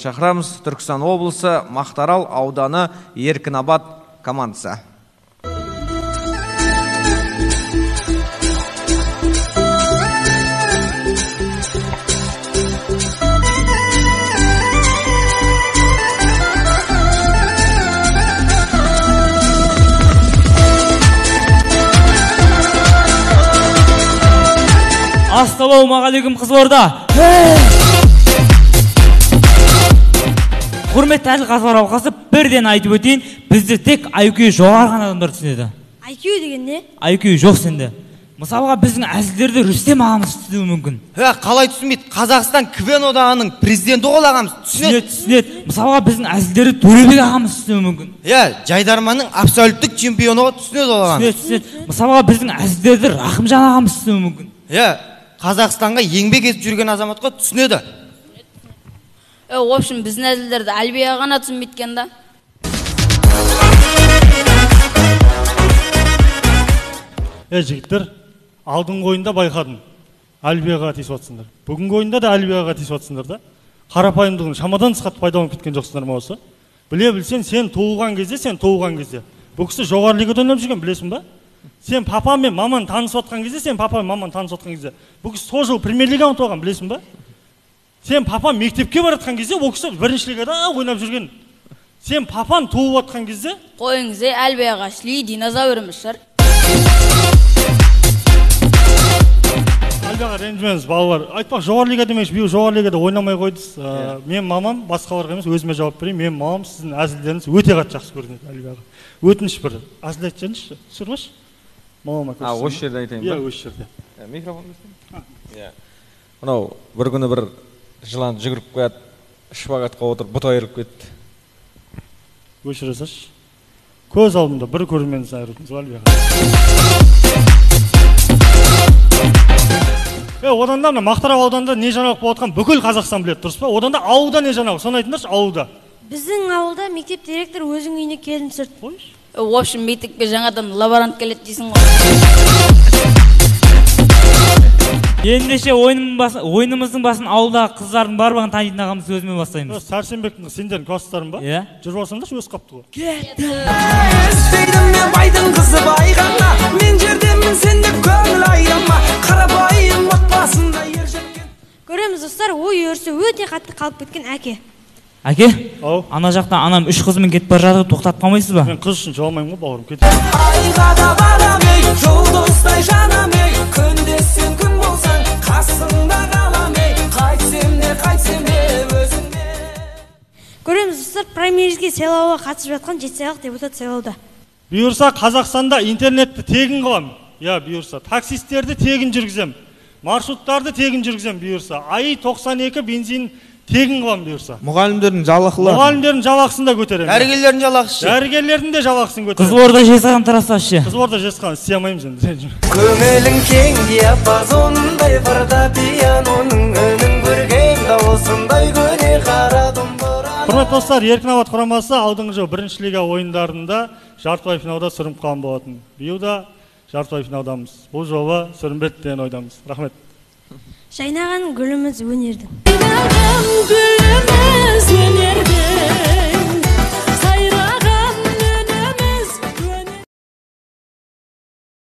шақырамыз. Түркістан облысы, Мақтарал ауданы, Еркінабад командасы. Ассалаумағалейкум, Қызылорда. Құрметті әділ қазылар алқасы, бірден айтып өтейін, бізді тек IQ жоғарған адамдар түсінеді. IQ деген не? IQ жоқ сенде. Мысалға біздің әзілдерді Рүстем ағамыз түсінуі мүмкін. Қалай түсінбейді? Қазақстан КВН одағының президенті ғой ағамыз түсінеді. Мысалға біздің әзілдерді Төлебек ағамыз түсінуі мүмкін. Жайдарманның абсолюттік чемпионы түсінеді ол ағамыз. Түсінеді. Мысалға біздің әзілдерді Рахымжан ағамыз түсінуі мүмкін. Қазақстанға еңбек етіп жүрген азаматқа түсінеді. В общем, біздің әзілдерді Әлбия ғана түсінбейткен да. Жігіттер, алдыңғы ойында байқадым. Әлбияға тиісіп атсыңдар. Бүгінгі ойында да Әлбияға тиісіп атсыңдар да. Қарапайымдығын шамадан тысқат пайдаланып кеткен жоқсыңдар ма осы? Біле білсең, сен туылған кезде. Бұл кісі жоғары лигада ойнап жүрген, білесің ба? Сен папа мен маман танысып отқан кезде, бұл кісі сол жыл премьер-лиганы тоған, білесің ба? Сен папа мектепке баратқан кезде, ол кісі бірінші лигада ойнап жүрген. Сен папан туып отқан кезде, қойыңыз, Әлбияға шли динозаврымыз шығар. Әлбияға ренжімеңіз, балалар. Айтпақ, жоғары лига демекші, биыл жоғары лигада ойнамай қойдыңыз. Мен мамам, басқаларға емес, өзіме жауап берейін. Мен мамам сіздің әзілдеріңіз өте қатты жақсы көрінеді Әлбияға. Өтініш бір әзіл айтсаңызшы, түсіріңізші. Мамама көрсетейін. Осы жерде айтайын ба? Осы жерде. Микрофон берсең? Мынау бір күні бір жылан жүгіріп қояды, шпагатқа отырып бұта айырып кетті. Өшіресіз. Көз алдымда бір көрерменіңіз айырылдыңыз Әлбияға. Одан да Мақтарал ауданында не жаңалық болып отқан бүкіл Қазақстан біледі, дұрыс па? Одан да ауылда не жаңалық, соны айтыңдаршы, ауылда. Біздің ауылда мектеп директоры өзің үйіне келін түсірді. Қойшы. В общем, мектепке жаңадан лаборант келеді дейсің ғой. Ендеше ойынымыздың басын ауылдағы қыздардың барлығын танитын ағамыз өзіме бастаймыз. Сәрсенбектің сендердің класстарың ба? Иә. Жүріп алсаңдаршы, өз қапты ғой. Кетті. Істейдім мен байдың қызы байғанна, мен жердемін сендеп көңіл айрама, қарапайым отбасында ержеткен. Көреміз достар, ой өрісі өте қатты қалып кеткен әке. Әке, ана жақтан анам 3 қызымен кетіп бара жатыр, тоқтатып қалмайсыз ба? Мен қыз үшін жауамаймын ғой, бауырым, кетті. Айға да барам ей, жұлдыздай жанам ей, күнде сен күн болсаң, қасыңда қалам ей, қайтсем де өзіңде. Көреміз достар, праймеризге сайлауға қатысып жатқан жетісайлық депутат сайлауда. Бұйырса Қазақстанда интернетті тегін қылам. Бұйырса таксистерді тегін жүргізем, маршруттарды тегін жүргізем, бұйырса ай 92 бензин тегін қылам, бұйырса. Мұғалімдердің жалақысын да көтерем. Дәрігерлердің де жалақысын көтерем. Қызылорда Жезқазған тарасашы. Қызылорда Жезқазған істей алмаймыз енді. Көңілің кең диапазондай фортепианоның үнін көрген дауысындай көне қарадым бұрын. Құрметті достар, Еркінабад құрамасы алдыңғы жыл бірінші лига ойындарында жартылай финалда сүрініп қалған болатын. Биыл да жартылай финалдамыз. Бұл жолы сүрінбеді деген ойдамыз. Рахмет. Жайнаған гүліміз өнердің. Гүліміз